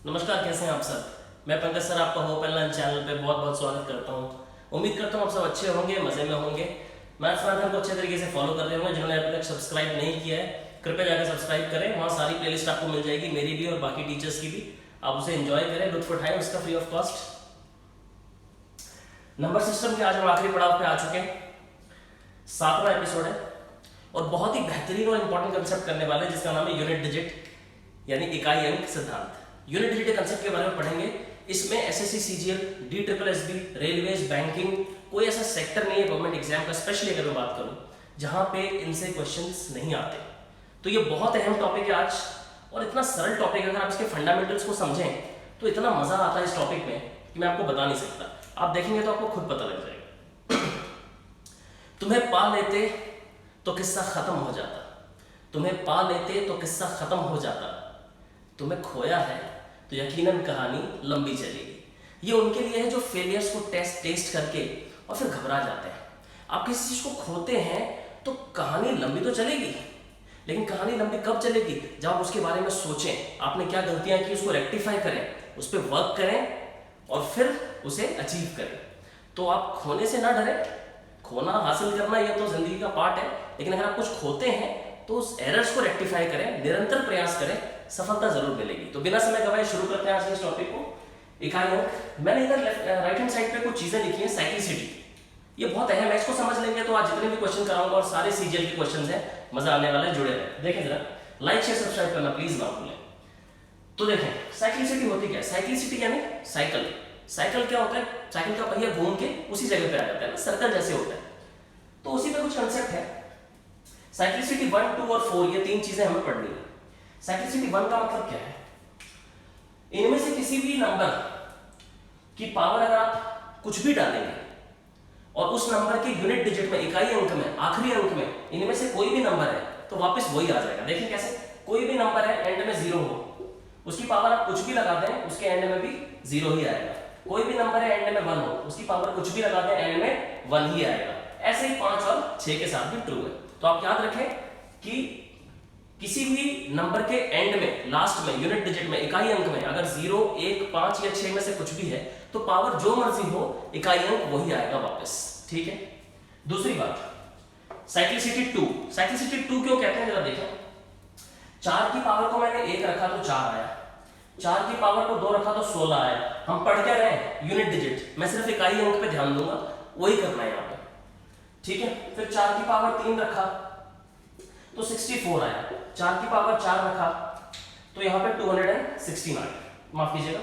नमस्कार, कैसे हैं आप सब। मैं पंकज सर आपका होप एंड लर्न चैनल पे बहुत बहुत स्वागत करता हूँ। उम्मीद करता हूँ आप सब अच्छे होंगे, मज़े में होंगे। मैथ्स मैथम को अच्छे तरीके से फॉलो कर रहे होंगे। जिन्होंने अभी तक सब्सक्राइब नहीं किया है कृपया जाकर सब्सक्राइब करें। वहाँ सारी प्लेलिस्ट आपको मिल जाएगी, मेरी भी और बाकी टीचर्स की भी। आप उसे एंजॉय करें, लुत्फ उठाएं उसका free of cost. Number system के आज हम आखिरी पड़ाव पे आ चुके हैं। 7वां एपिसोड है और बहुत ही बेहतरीन और इंपॉर्टेंट कंसेप्ट करने वाले हैं जिसका नाम है यूनिट डिजिट यानी इकाई अंक सिद्धांत। यूनिट डिजिट कंसेप्ट के बारे में पढ़ेंगे। इसमें SSC, CGL, DSSB, railways, banking, कोई ऐसा सेक्टर नहीं है गवर्नमेंट एग्जाम का, स्पेशली अगर मैं बात करूं, जहां पे इनसे क्वेश्चंस नहीं आते। तो ये बहुत अहम टॉपिक है आज और इतना सरल टॉपिक है। अगर आप इसके फंडामेंटल्स को समझें तो इतना मजा आता है इस टॉपिक में कि मैं आपको बता नहीं सकता। आप देखेंगे तो आपको खुद पता लग जाएगा। तुम्हें पा लेते तो किस्सा खत्म हो जाता, तुम्हें पा लेते तो किस्सा खत्म हो जाता, तुम्हें खोया है तो यकीनन कहानी लंबी चलेगी। ये उनके लिए है जो फेलियर्स को टेस्ट करके और फिर घबरा जाते हैं। आप किसी चीज को खोते हैं तो कहानी लंबी तो चलेगी, लेकिन कहानी लंबी कब चलेगी? जब आप उसके बारे में सोचें, आपने क्या गलतियां की उसको रेक्टिफाई करें, उस पर वर्क करें और फिर उसे अचीव करें। तो आप खोने से ना डरें। खोना हासिल करना ये तो जिंदगी का पार्ट है, लेकिन अगर आप कुछ खोते हैं तो उस एरर्स को रेक्टिफाई करें, निरंतर प्रयास करें, सफलता जरूर मिलेगी। तो बिना समय गवाए शुरू करते हैं आज के इस टॉपिक को। इकाई अंक। मैंने इधर राइट हैंड साइड पे कुछ चीजें लिखी हैं। साइक्लिसिटी, ये बहुत अहम है, इसको समझ लेंगे तो आज जितने भी क्वेश्चन कराऊंगा और सारे सीजीएल के क्वेश्चन हैं, मजा आने वाला है, जुड़े रहे। देखें जरा, लाइक शेयर सब्सक्राइब करना प्लीज ना भूलें। तो देखें साइक्लिसिटी होती क्या है। साइक्लिसिटी यानी साइकिल। साइकिल क्या होता है? साइकिल का पहिया घूम के उसी जगह पे आ जाता है ना, सर्कल जैसे होता है। तो उसी पे कुछ कंसेप्ट है। साइक्लिसिटी 1, 2 और 4 ये तीन चीजें हमें पढ़नी है। साइक्लिसिटी 1 का मतलब क्या है? इनमें से किसी भी नंबर की पावर अगर आप कुछ भी डालेंगे और उस नंबर के यूनिट डिजिट में, इकाई अंक में, आखिरी अंक में इनमें से कोई भी नंबर है तो वापस वही आ जाएगा। देखिए कैसे, कोई भी नंबर है एंड में 0 हो, उसकी पावर आप कुछ भी लगा दें उसके एंड में भी 0 ही आएगा। कोई भी नंबर है एंड में 1 हो, उसकी पावर कुछ भी लगा दें एंड में 1 ही आएगा। ऐसे ही 5 और 6 के साथ भी ट्रू है। तो आप याद रखें कि किसी भी नंबर के एंड में, लास्ट में, यूनिट डिजिट में, इकाई अंक में अगर 0, 1, 5 या 6 में से कुछ भी है तो पावर जो मर्जी हो, इकाई अंक वही आएगा वापस। ठीक है। दूसरी बात, साइक्लिसिटी 2। साइक्लिसिटी 2 क्यों कहते हैं जरा देखें। 4 की पावर को मैंने 1 रखा तो 4 आया, 4 की पावर को 2 रखा तो 16 आया। हम पढ़ क्या रहे हैं? Unit digit. मैं सिर्फ इकाई अंक पे ध्यान दूंगा, वही करना है यहाँ पे। ठीक है। फिर 4 की पावर 3 रखा तो 64 आया, 4 की पावर 4 रखा तो यहां पे 216 आ गया, माफ कीजिएगा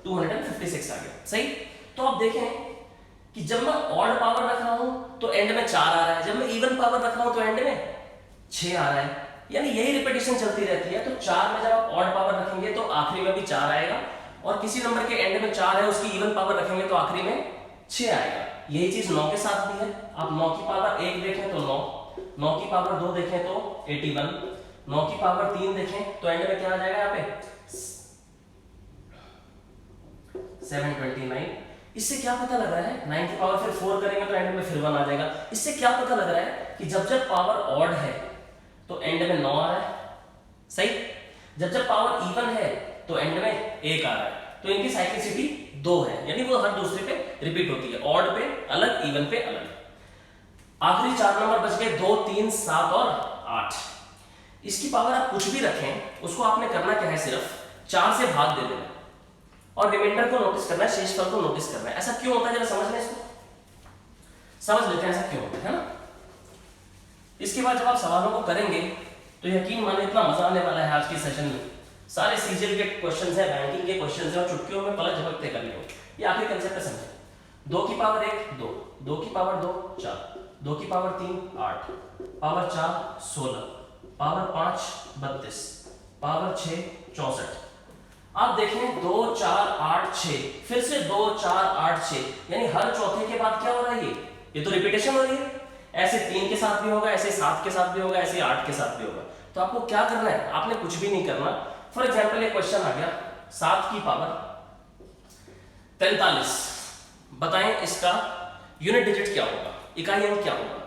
256 आ गया। सही। तो आप देखें कि जब मैं ऑड पावर रख रहा हूं तो एंड में 4 आ रहा है, जब मैं इवन पावर रख रहा हूं तो एंड में 6 आ रहा है। यानी यही रिपीटेशन चलती रहती है। तो 4 में जब आप ऑड पावर रखेंगे तो आखिरी में भी 4 आएगा, और किसी नंबर के एंड में 4 है उसकी इवन पावर रखेंगे तो आखिरी में 6 आएगा। यही चीज 9 के साथ भी है। आप 9 की पावर 1 देखें तो 9, 9 की पावर 2 देखें तो 81, 9 की पावर 3 देखें तो एंड में क्या आ जाएगा यहाँ पे 729। इससे क्या पता लग रहा है? 9 की पावर फिर 4 करेंगे तो एंड में फिर 1 आ जाएगा। इससे क्या पता लग रहा है कि जब जब पावर ऑड है तो एंड में 9 आ रहा है। सही। जब जब पावर इवन है तो एंड में 1 आ रहा है। तो इनकी साइक्लिसिटी 2 है, यानी वो हर दूसरे पे रिपीट होती है। ऑड पे अलग, इवन पे अलग। आखिरी 4 नंबर बच गए 2, 3, 7 और 8। इसकी पावर आप कुछ भी रखें, उसको आपने करना क्या है, सिर्फ 4 से भाग दे देना और रिमाइंडर को नोटिस करना है, शेषफल को नोटिस करना है। ऐसा क्यों होता है जरा समझ लें इसको, समझ लेते हैं ऐसा क्यों होता है ना। इसके बाद जब आप सवालों को करेंगे तो यकीन माने इतना मजा आने वाला है आज के सेशन में। सारे सीजीएल के क्वेश्चंस हैं, बैंकिंग के क्वेश्चंस हैं और चुटकियों में पलक झपकते कभी हो। ये आखिरी कंसेप्ट पे समझें। 2 की पावर 1 2, 2 की पावर 2 4, 2 की पावर 3 8, पावर 4 16, पावर 5 32, पावर 6 64। आप देखें 2 4 8 6, फिर से 2 4 8 6, यानी हर चौथे के बाद क्या हो रहा है? ये तो रिपीटेशन हो रही है। ऐसे 3 के साथ भी होगा, ऐसे 7 के साथ भी होगा, ऐसे 8 के साथ भी होगा। तो आपको क्या करना है? आपने कुछ भी नहीं करना। फॉर एग्जाम्पल एक क्वेश्चन आ गया 7 की पावर 43, बताएं इसका यूनिट डिजिट क्या होगा, इकाई अंक क्या होगा।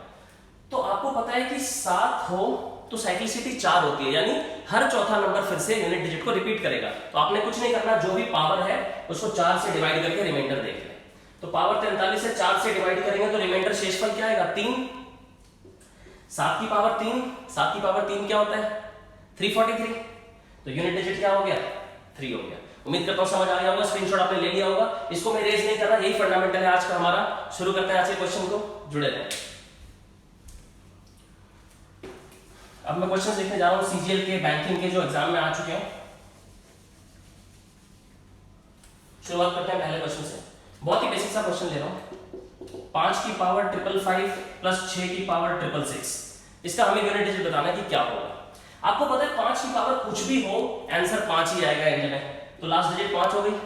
तो आपको पता है कि 7 हो तो साइक्लिसिटी 4 होती है, यानी हर चौथा नंबर फिर से यूनिट डिजिट को रिपीट करेगा। तो आपने कुछ नहीं करना, जो भी पावर है उसको 4 से डिवाइड करके रिमाइंडर देख लें। तो पावर 43 है, 4 से डिवाइड करेंगे तो रिमाइंडर शेषफल क्या आएगा 3। 7 की पावर 3, 7 की पावर 3 क्या होता है 343। तो यूनिट डिजिट क्या हो गया 3 हो गया। उम्मीद करता हूं समझ आ गया होगा, स्क्रीनशॉट आपने ले लिया होगा। इसको मैं इरेज नहीं कर रहा, यही फंडामेंटल है आज का हमारा। शुरू करते हैं आज के क्वेश्चन को, जुड़े रहें। अब मैं क्वेश्चन लिखने जा रहा हूं सीजीएल के, बैंकिंग के जो एग्जाम में आ चुके हैं। शुरुआत करते हैं पहले क्वेश्चन से। बहुत ही बेसिक सा क्वेश्चन ले रहा हूं। 5 की पावर 555 प्लस 6 की पावर 666, इसका हमें यूनिट डिजिट बताना है कि क्या होगा। आपको पता है 5 की पावर कुछ भी हो आंसर 5 ही आएगा एंड में, तो लास्ट डिजिट 5 हो गई।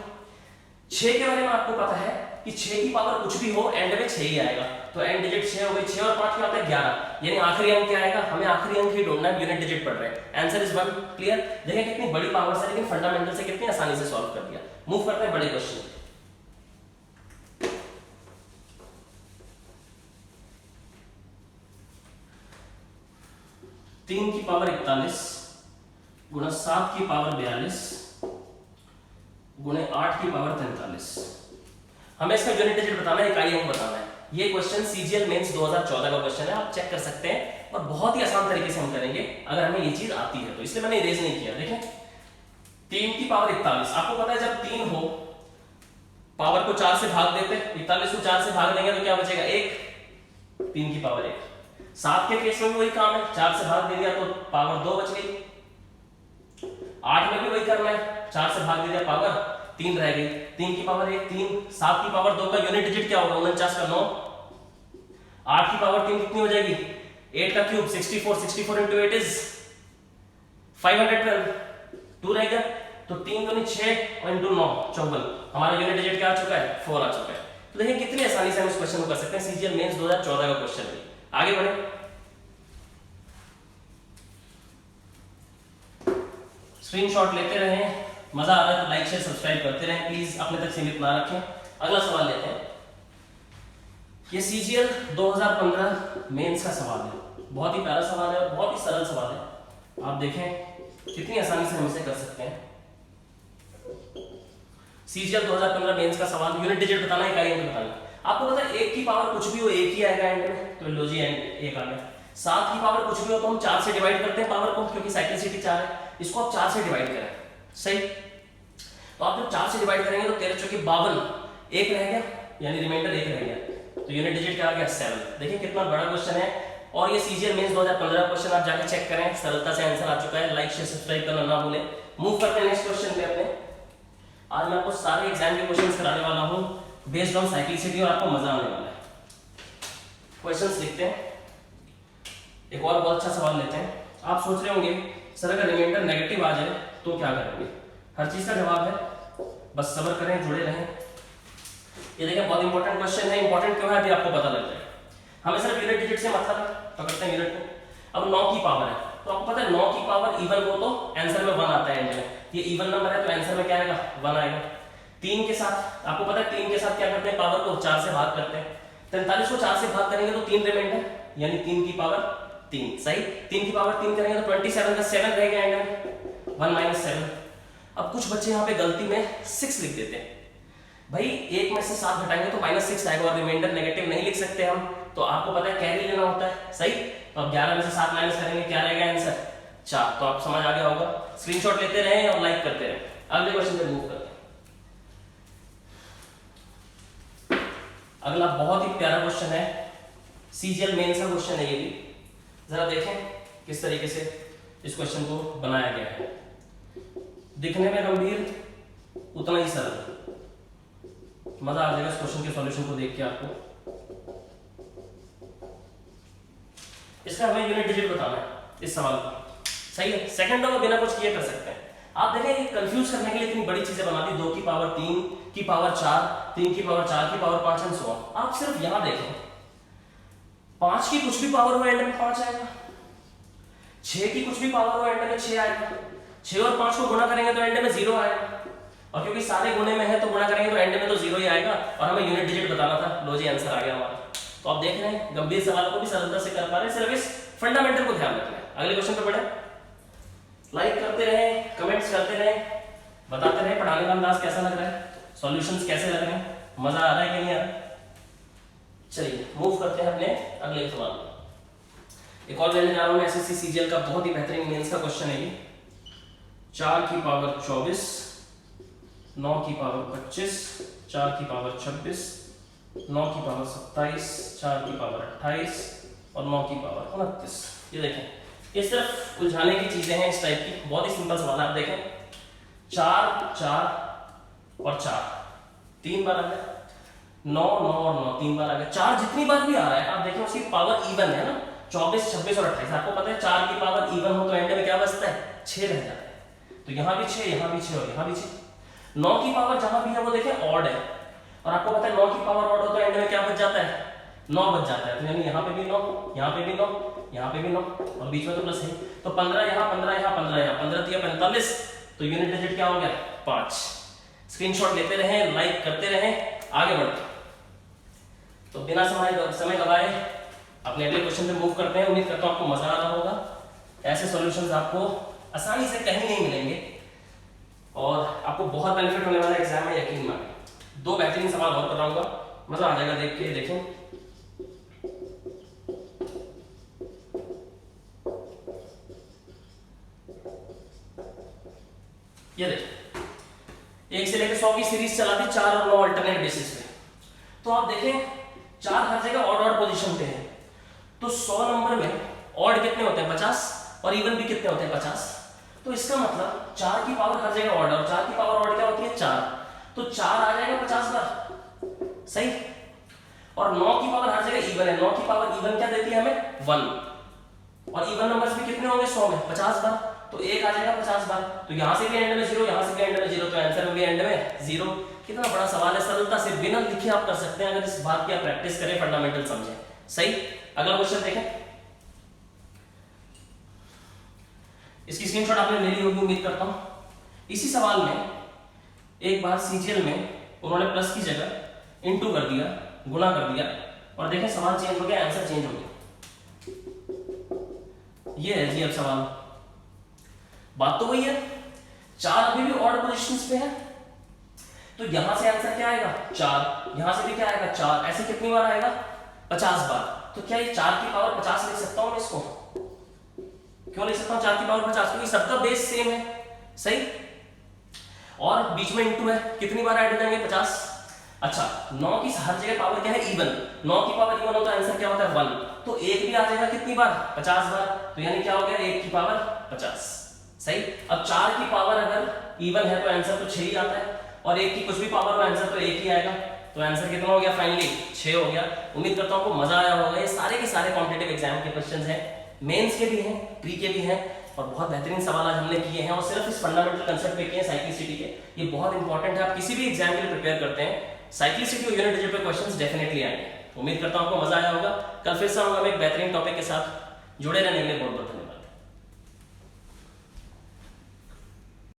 6 के बारे में आपको पता है कि 6 की पावर कुछ भी हो एंड में 6 ही आएगा, तो एंड डिजिट 6 हो गई। 6 और 5 क्या होता है 11, यानी आखिरी अंक क्या आएगा, हमें आखिरी अंक ही ढूंढना है, यूनिट डिजिट पढ़ रहे हैं। Answer is 1। क्लियर। देखिए कितनी बड़ी पावर से, लेकिन फंडामेंटल से कितनी आसानी से सॉल्व कर दिया। मूव करते हैं बड़े क्वेश्चन। 3 की पावर 41 गुणा 7 की पावर 42 गुणे 8 की पावर 43। हमें इसका यूनिट डिजिट बताना है, इकाई अंक बताना है। ये क्वेश्चन सीजीएल मेंस 2014 का क्वेश्चन है, आप चेक कर सकते हैं, और बहुत ही आसान तरीके से हम करेंगे अगर हमें ये चीज आती है तो, इसलिए मैंने इरेज नहीं किया। देखें 3 की पावर 41, आपको पता है जब 3 हो पावर को 4 से भाग देते, 41 को 4 से भाग देंगे तो क्या बचेगा 1, 3 की पावर 1। 7 के केस में भी वही काम है, 4 से भाग दे दिया तो पावर 2 बच गई। 8 में भी वही करना है, 4 से भाग दे दिया पावर 3 रह गई। 3 की पावर 1 3, 7 की पावर 2 का यूनिट डिजिट क्या होगा 49 का 9। 8 की पावर 3 कितनी हो जाएगी 8 का क्यूब 64, 64 into 8 is 512, 2 रह गया। तो 3 दूनी 6 और इंटू 9 54, हमारा यूनिट डिजिट क्या आ चुका है 4 आ चुका है। तो देखिए कितनी आसानी से हम इस क्वेश्चन को कर सकते हैं, सीजीएल मेंस 2014 का क्वेश्चन है। आगे बढ़े, स्क्रीनशॉट लेते रहें, मजा आ रहा है तो लाइक शेयर सब्सक्राइब करते रहें प्लीज, अपने तक सीमित ना रखें। अगला सवाल लेते हैं। ये सीजीएल 2015 मेंस का सवाल है, बहुत ही प्यारा सवाल है और बहुत ही सरल सवाल है। आप देखें कितनी आसानी से हम इसे कर सकते हैं। सीजीएल 2015 मेंस का सवाल, यूनिट डिजिट बताना है, इकाई अंक बताना है। आपको पता है 1 की पावर कुछ भी हो 1 ही आएगा एंड में, तो लो जी एंड 1 आ गया। 7 की पावर कुछ भी हो तो हम 4 से डिवाइड करते हैं पावर को, क्योंकि साइक्लिसिटी 4 है। इसको आप 4 से डिवाइड करें, सही। तो आप जब 4 से डिवाइड करेंगे तो 13 चौके 52, 1 रह गया, यानी रिमाइंडर 1 रह गया। तो यूनिट डिजिट क्या आ गया 7। देखिए कितना बड़ा क्वेश्चन है, और ये सीजीएल मेंस 2015 का क्वेश्चन, आप जाके चेक करें, सरलता से आंसर आ चुका है। लाइक शेयर सब्सक्राइब करना ना भूलें। मूव करते हैं नेक्स्ट क्वेश्चन पे अपने। आज मैं आपको सारे एग्जाम के क्वेश्चंस कराने वाला हूं बेस्ड ऑन साइक्लिसिटी, और आपको मजा आने वाला है। क्वेश्चंस लिखते हैं, एक और बहुत अच्छा सवाल लेते हैं। आप सोच रहे होंगे सर अगर रिमाइंडर नेगेटिव आ जाए तो क्या करेंगे, हर चीज का जवाब है, बस सब्र करें, जुड़े रहें। ये देखिए बहुत इंपॉर्टेंट क्वेश्चन है, इंपॉर्टेंट क्यों है अभी आपको पता लग जाएगा। हमें सिर्फ यूनिट डिजिट से मतलब है, पकड़ते हैं यूनिट को। अब 9 की पावर है, तो आपको पता है 9 की पावर इवन हो तो आंसर में 1 आता है एंड में, ये इवन नंबर है तो आंसर में क्या आएगा 1 आएगा। 3 के साथ आपको पता है 3 के साथ क्या करते हैं, पावर को 4 से भाग करते हैं। 43 को 4 से भाग करेंगे तो 3 रिमाइंडर, यानी 3 की पावर 3, सही। 3 की पावर 3 करेंगे तो 27 का 7 रह गया एंड में, 1 - 7। अब कुछ बच्चे यहाँ पे गलती में 6 लिख देते हैं। भाई 1 में से 7 घटाएंगे तो -6 आएगा, और रिमाइंडर नेगेटिव नहीं लिख सकते हम, तो आपको पता है कैरी लेना होता है, सही। तो अब 11 में से 7 माइनस करेंगे, क्या रहेगा आंसर 4। तो आप समझ आ गया होगा, स्क्रीनशॉट लेते रहें और लाइक करते रहें। अगले क्वेश्चन पे मूव करते हैं। अगला बहुत ही प्यारा क्वेश्चन है, सीजीएल मेंस का क्वेश्चन है ये भी। जरा देखें किस तरीके से इस क्वेश्चन को बनाया गया है। दिखने में गंभीर, उतना ही सरल, मजा आ जाएगा इस क्वेश्चन के सॉल्यूशन को देख के आपको। इसका हमें यूनिट डिजिट बताना है इस सवाल का, सही है। सेकंड में बिना कुछ किए कर सकते हैं। आप देखें कंफ्यूज करने के लिए इतनी बड़ी चीजें बना दी, 2 की पावर 3 की पावर 4, 3 की पावर 4 की पावर 5 एंड सो ऑन। आप सिर्फ यहां देखें, 5 की कुछ भी पावर हो एंड में 5 आएगा, 6 की कुछ भी पावर हो एंड में 6 आएगा, 6 और 5 को गुणा करेंगे तो एंड में 0 आएगा, और क्योंकि सारे गुणे में है तो गुणा करेंगे तो एंड में तो 0 ही आएगा, और हमें यूनिट डिजिट बताना था। लो जी आंसर आ गया हमारा। तो आप देख रहे हैं गंभीर सवालों को भी सरलता से कर पा रहे हैं, सिर्फ इस फंडामेंटल को ध्यान रखना है। अगले क्वेश्चन पे बढ़े। लाइक करते रहें, कमेंट्स करते रहें, बताते रहें पढ़ाने का अंदाज कैसा लग रहा है, सॉल्यूशंस कैसे लग रहे हैं, मजा आ रहा है कि नहीं आ रहा। चलिए मूव करते हैं अपने अगले सवाल में। एक और लेने जा रहा हूं मैं एसएससी सीजीएल का बहुत ही बेहतरीन मेंस का क्वेश्चन है ये। 4 की पावर 24, 9 की पावर 25, 4 की पावर 26, 9 की पावर 27, 4 की पावर 28 और 9 की पावर 29। ये देखें, ये सिर्फ उलझाने की चीजें हैं इस टाइप की, बहुत ही सिंपल सवाल है। आप देखें 4 4 और 4 3 बार आ गया, 9 9 और 9 3 बार आ गया। 4 जितनी बार भी आ रहा है आप देखें उसकी पावर इवन है ना, 24 26 और 28। आपको पता है 4 की पावर इवन हो तो एंड में क्या बचता है, 6 रह जाता है। तो यहाँ भी 6, यहाँ भी 6 और यहाँ भी 6। 9 की पावर जहां भी है वो देखें ऑड है, और आपको पता है 9 की पावर ऑड हो तो एंड में क्या बच जाता है, 9 बच जाता है। तो यानी यहाँ पे भी 9, यहाँ पे भी 9, यहाँ पे भी 9 और बीच में तो प्लस है। तो 15 यहाँ, 15 यहाँ, 15 यहाँ, 15 दिया 45। तो यूनिट डिजिट क्या हो गया, 5। स्क्रीनशॉट लेते रहें, लाइक करते रहें, आगे बढ़ते। तो बिना समय गवाए अपने अगले क्वेश्चन पे मूव करते हैं। उम्मीद करता हूं आपको मजा आ रहा होगा। ऐसे सॉल्यूशंस आपको आसानी से कहीं नहीं मिलेंगे और आपको बहुत बेनिफिट होने वाला है एग्जाम में, यकीन मानिए। 2 बेहतरीन सवाल और कराऊंगा, मजा आ जाएगा देख के। देखें ये देखें, 1 से लेकर 100 की सीरीज चला दी, 4 और 9 अल्टरनेट बेसिस पे। तो आप देखें 4 हर जगह ऑड ऑड पोजीशन पे है। तो 100 नंबर में ऑड कितने होते हैं, 50, और इवन भी कितने होते हैं, 50। तो इसका मतलब 4 की पावर हर जगह ऑड है, और 4 की पावर ऑड क्या होती है, 4। तो 4 आ जाएगा 50 बार, सही। और 9 की पावर हर जगह इवन है, 9 की पावर इवन क्या देती है हमें, 1। और इवन नंबर्स भी कितने होंगे 100 में, 50 बार। तो 1 आ जाएगा 50 बार। तो यहां से भी एंड में 0, यहां से भी एंड में 0, तो आंसर में भी एंड में 0। कितना बड़ा सवाल है, सरलता से बिना लिखे आप कर सकते हैं अगर इस बात की आप प्रैक्टिस करें, फंडामेंटल समझें, सही। अगला क्वेश्चन देखें। इसकी स्क्रीनशॉट आपने ले ली होगी उम्मीद करता हूं। इसी सवाल में एक बार सीजीएल में उन्होंने प्लस की जगह इनटू कर दिया, गुणा कर दिया, और देखें सवाल चेंज हो गया, आंसर चेंज हो गया। ये है जी अब सवाल, बात तो वही है, 4 अभी भी ऑड पोजीशंस पे है। तो यहां से आंसर क्या आएगा, 4। यहां से भी क्या आएगा, 4। ऐसे कितनी बार आएगा, 50 बार। तो क्या ये 4 की पावर 50 लिख सकता हूं मैं इसको, क्यों लिख सकता हूं 4 की पावर 50, क्योंकि सबका बेस सेम है, सही। और बीच में इनटू है, कितनी बार ऐड हो जाएंगे, 50। अच्छा 9 की हर जगह पावर क्या है, इवन। 9 की पावर इवन हो तो आंसर क्या होता है, 1। तो 1 भी आ जाएगा कितनी बार, 50 बार। तो यानी क्या हो गया, 1 की पावर 50, सही। अब 4 की पावर अगर इवन है तो आंसर तो 6 ही आता है, और 1 की कुछ भी पावर हो आंसर तो 1 ही आएगा। तो आंसर कितना हो गया, फाइनली 6 हो गया। उम्मीद करता हूं आपको मजा आया होगा। ये सारे के सारे कॉम्पिटिटिव एग्जाम के क्वेश्चंस हैं, मेंस के भी हैं, प्री के भी हैं, और बहुत बेहतरीन सवाल आज हमने किए हैं, और सिर्फ इस फंडामेंटल कंसेप्ट पे किए हैं, साइक्लिसिटी के। ये बहुत इंपॉर्टेंट है, आप किसी भी एग्जाम के लिए प्रिपेयर करते हैं, साइक्लिसिटी और यूनिट डिजिट पे क्वेश्चंस डेफिनेटली आएंगे। उम्मीद करता हूं आपको मजा आया होगा। कल फिर से आऊंगा मैं एक बेहतरीन टॉपिक के साथ। जुड़े रहने के लिए बहुत बहुत धन्यवाद।